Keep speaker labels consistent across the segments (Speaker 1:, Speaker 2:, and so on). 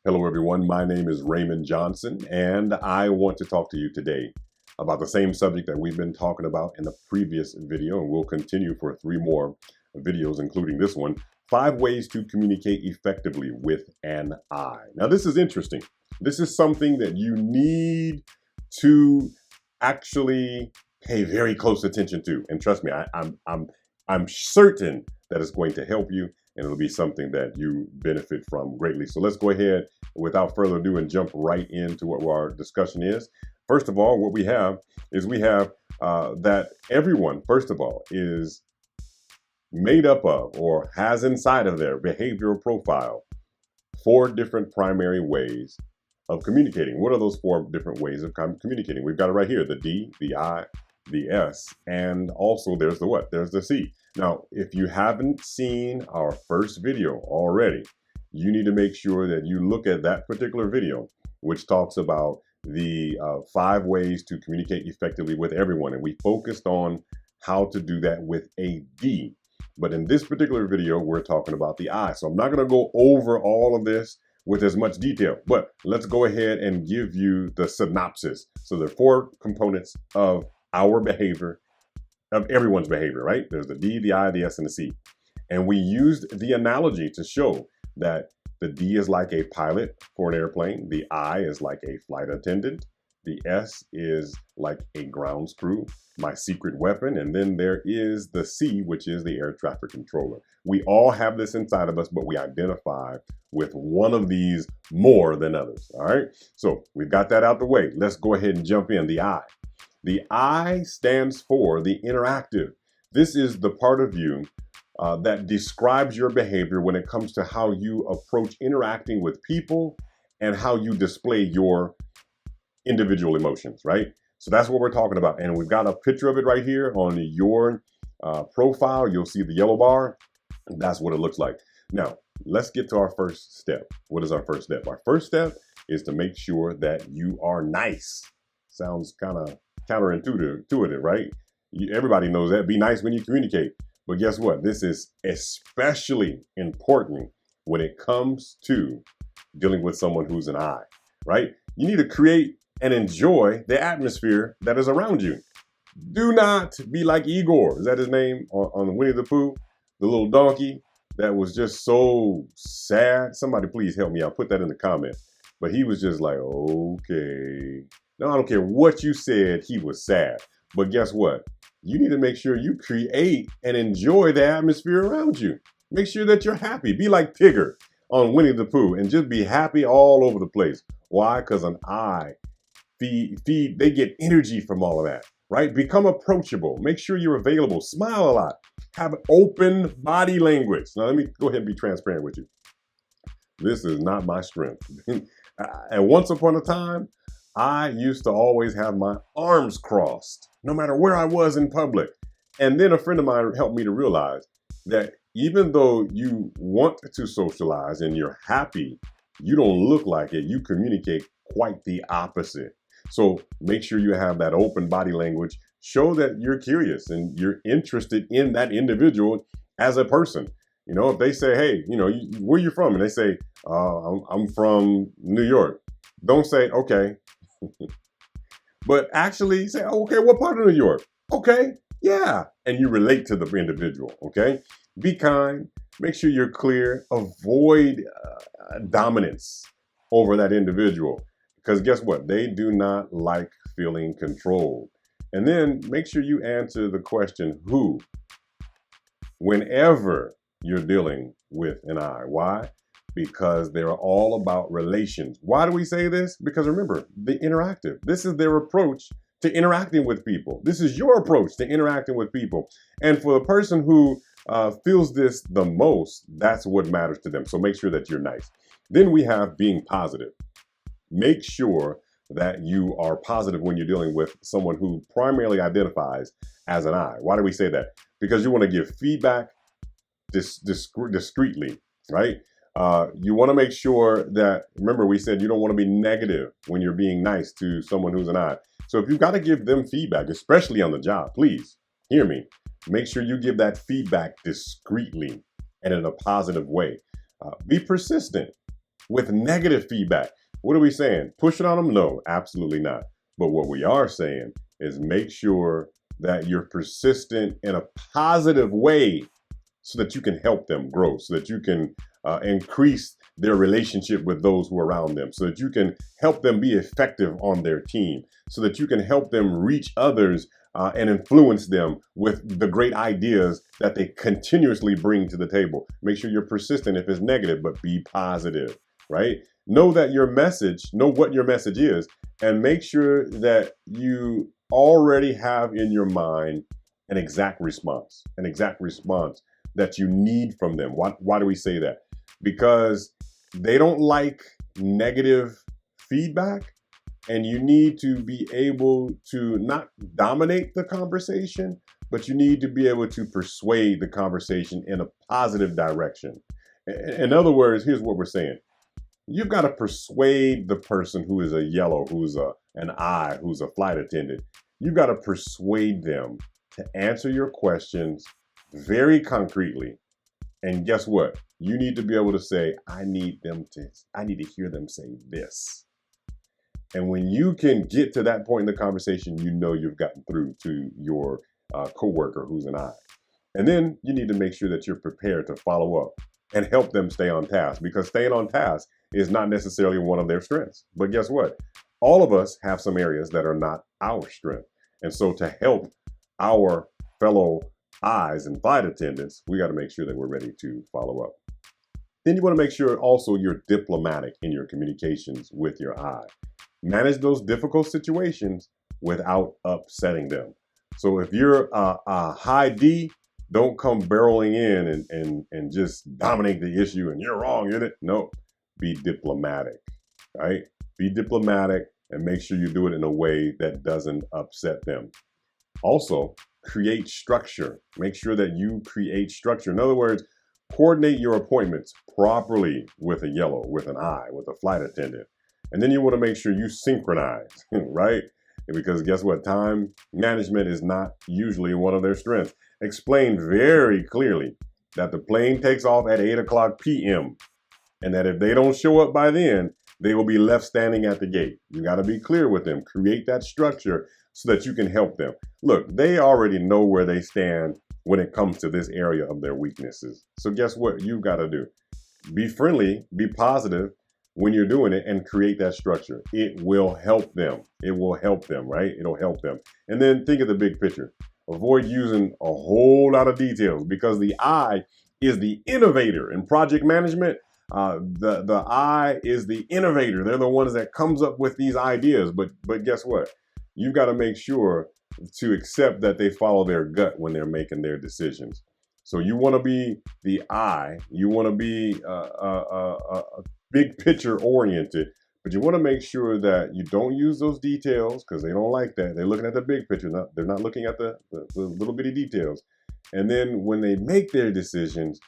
Speaker 1: Hello, everyone. My name is Raymond Johnson, and I want to talk to you today about the same subject that we've been talking about in the previous video, and we'll continue for 3 more videos, including this one: 5 ways to communicate effectively with an I. Now, this is interesting. This is something that you need to actually pay very close attention to, and trust me, I'm certain that it's going to help you, and it'll be something that you benefit from greatly. So let's go ahead without further ado and jump right into what our discussion is. First of all, what we have is that everyone, first of all, is made up of or has inside of their behavioral profile 4 different primary ways of communicating. What are those 4 different ways of communicating? We've got it right here: the D, the I, the S, and also there's the what? There's the C. Now, if you haven't seen our first video already, you need to make sure that you look at that particular video, which talks about the 5 ways to communicate effectively with everyone. And we focused on how to do that with a D. But in this particular video, we're talking about the I. So I'm not going to go over all of this with as much detail, but let's go ahead and give you the synopsis. So there are 4 components of our behavior, of everyone's behavior, right? There's the D, the I, the S, and the C. And we used the analogy to show that the D is like a pilot for an airplane, the I is like a flight attendant, the S is like a grounds crew, my secret weapon, and then there is the C, which is the air traffic controller. We all have this inside of us, but we identify with one of these more than others, all right? So we've got that out the way. Let's go ahead and jump in. The I. The I stands for the interactive. This is the part of you that describes your behavior when it comes to how you approach interacting with people and how you display your individual emotions, right? So that's what we're talking about. And we've got a picture of it right here on your profile. You'll see the yellow bar. That's what it looks like. Now, let's get to our first step. What is our first step? Our first step is to make sure that you are nice. Sounds kind of counterintuitive, right? Everybody knows that. Be nice when you communicate. But guess what? This is especially important when it comes to dealing with someone who's an I, right? You need to create and enjoy the atmosphere that is around you. Do not be like Igor. Is that his name on Winnie the Pooh? The little donkey that was just so sad. Somebody please help me out. Put that in the comments. But he was just like, okay. Now, I don't care what you said, he was sad. But guess what? You need to make sure you create and enjoy the atmosphere around you. Make sure that you're happy. Be like Tigger on Winnie the Pooh and just be happy all over the place. Why? Because an I, they get energy from all of that, right? Become approachable. Make sure you're available. Smile a lot. Have open body language. Now, let me go ahead and be transparent with you. This is not my strength. And once upon a time, I used to always have my arms crossed, no matter where I was in public. And then a friend of mine helped me to realize that even though you want to socialize and you're happy, you don't look like it. You communicate quite the opposite. So make sure you have that open body language. Show that you're curious and you're interested in that individual as a person. You know, if they say, hey, where you from? And they say, I'm from New York. Don't say, okay. But actually say, okay, what part of New York? Okay, yeah. And you relate to the individual, okay? Be kind. Make sure you're clear. Avoid dominance over that individual. Because guess what? They do not like feeling controlled. And then make sure you answer the question, who, whenever you're dealing with an I. Why? Because they're all about relations. Why do we say this? Because remember, the interactive. This is their approach to interacting with people. This is your approach to interacting with people. And for the person who feels this the most, that's what matters to them. So make sure that you're nice. Then we have being positive. Make sure that you are positive when you're dealing with someone who primarily identifies as an I. Why do we say that? Because you want to give feedback discreetly, right? You want to make sure that, remember we said you don't want to be negative when you're being nice to someone who's an I. So if you've got to give them feedback, especially on the job, please hear me. Make sure you give that feedback discreetly and in a positive way. Be persistent. with negative feedback. What are we saying? Push it on them? No, absolutely not. But what we are saying is make sure that you're persistent in a positive way so that you can help them grow, so that you can increase their relationship with those who are around them, so that you can help them be effective on their team, so that you can help them reach others and influence them with the great ideas that they continuously bring to the table. Make sure you're persistent if it's negative, but be positive, right? Know that your message, know what your message is, and make sure that you already have in your mind an exact response that you need from them. Why do we say that? Because they don't like negative feedback, and you need to be able to not dominate the conversation, but you need to be able to persuade the conversation in a positive direction. In other words, here's what we're saying. You've got to persuade the person who is a yellow, who's an I, who's a flight attendant. You've got to persuade them to answer your questions very concretely. And guess what? You need to be able to say, I need to hear them say this. And when you can get to that point in the conversation, you know you've gotten through to your coworker who's an I. And then you need to make sure that you're prepared to follow up and help them stay on task, because staying on task is not necessarily one of their strengths. But guess what? All of us have some areas that are not our strength. And so to help our fellow I's and flight attendants, we got to make sure that we're ready to follow up. Then you want to make sure also you're diplomatic in your communications with your I. Manage those difficult situations without upsetting them. So if you're a high D, don't come barreling in and just dominate the issue and you're wrong in it. No, be diplomatic, right? Be diplomatic and make sure you do it in a way that doesn't upset them. Also, create structure. Make sure that you create structure. In other words, coordinate your appointments properly with a yellow, with an I, with a flight attendant. And then you want to make sure you synchronize, right? Because guess what? Time management is not usually one of their strengths. Explain very clearly that the plane takes off at 8 o'clock p.m. and that if they don't show up by then, they will be left standing at the gate. You got to be clear with them. Create that structure so that you can help them. Look, they already know where they stand when it comes to this area of their weaknesses. So guess what you've got to do? Be friendly, be positive when you're doing it, and create that structure. It will help them. It will help them, right? It'll help them. And then think of the big picture. Avoid using a whole lot of details, because the I is the innovator in project management. The I is the innovator. They're the ones that comes up with these ideas. But guess what? You've got to make sure to accept that they follow their gut when they're making their decisions. So you want to be the I. You want to be big picture oriented, but you want to make sure that you don't use those details, because they don't like that. They're looking at the big picture. They're not looking at the little bitty details. And then when they make their decisions,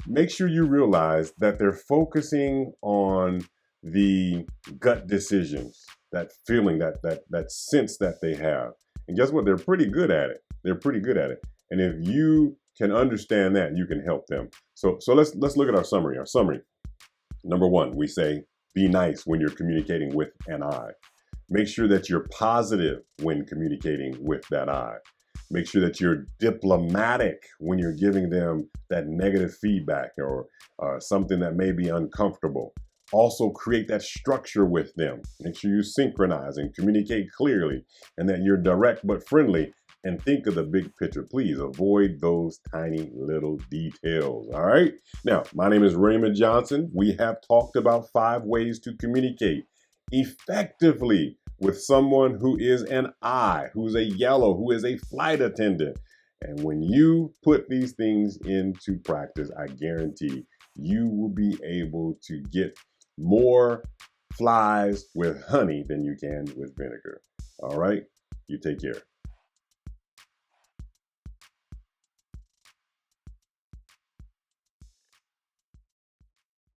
Speaker 1: make sure you realize that they're focusing on the gut decisions, that feeling, that sense that they have. And guess what? They're pretty good at it. They're pretty good at it. And if you can understand that, you can help them. So let's look at our summary. Our summary. Number one, we say, be nice when you're communicating with an I. Make sure that you're positive when communicating with that I. Make sure that you're diplomatic when you're giving them that negative feedback or something that may be uncomfortable. Also, create that structure with them. Make sure you synchronize and communicate clearly, and that you're direct but friendly. And think of the big picture. Please avoid those tiny little details. All right. Now, my name is Raymond Johnson. We have talked about 5 ways to communicate effectively with someone who is an I, who's a yellow, who is a flight attendant. And when you put these things into practice, I guarantee you will be able to get more flies with honey than you can with vinegar. All right. You take care.